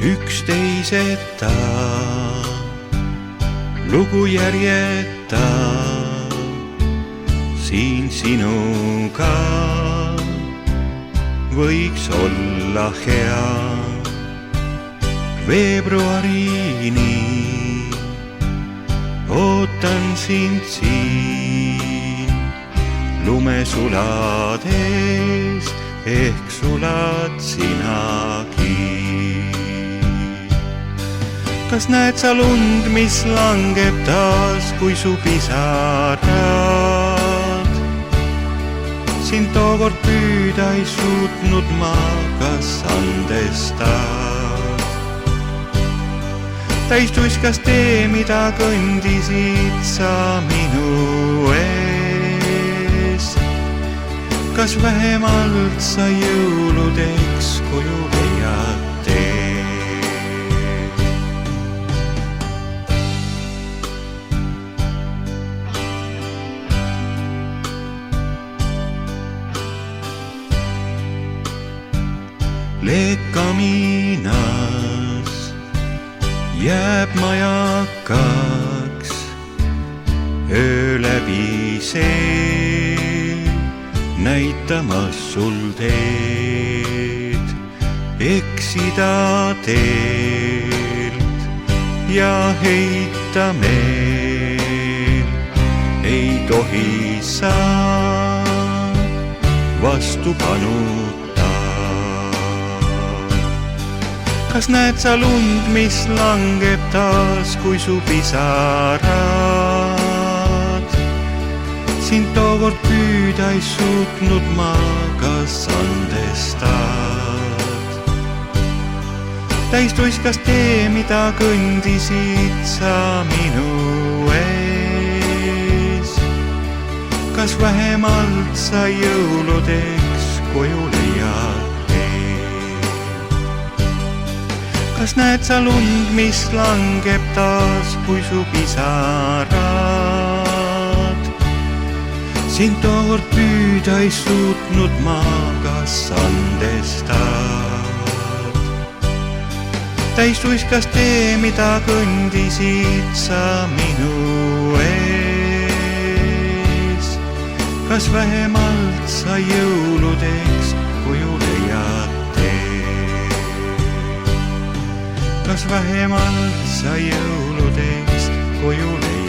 üksteiseta, lugu järjeta siin sinuga võiks olla hea. Veebruarini ootan sind siin lumesulades, ehk sulad sinagi. Kas näed sa lund, mis langeb taas, kui su pisarad? Sind tookord püüda ei suutnud ma, kas andestad? Täis tuiskas tee, mida kõndisid sa minu ees. Kas vähemalt sa jõuludeks koju leiad tee? Leekaminas jääb majakaks, öö läbi see näitamas sul teed. Eksida teelt ja heita meel ei tohi sa vastupanuta. Kas näed sa lund, mis langeb taas, kui su pisarad? Sind tookord püüda ei suutnud ma, kas andestad? Täis tuiskas tee, mida kõndisid sa minu ees. Kas vähemalt sa jõuludeks koju leiad? Kas näed sa lund, mis langeb taas, kui su pisarad? Sind tookord püüda ei suutnud ma, kas andestad? Täis tuiskas tee, mida kõndisid sa minu ees. Kas vähemalt sa jõuludeks koju leiad? Kas vähemalt sa jõuludeks koju leiad?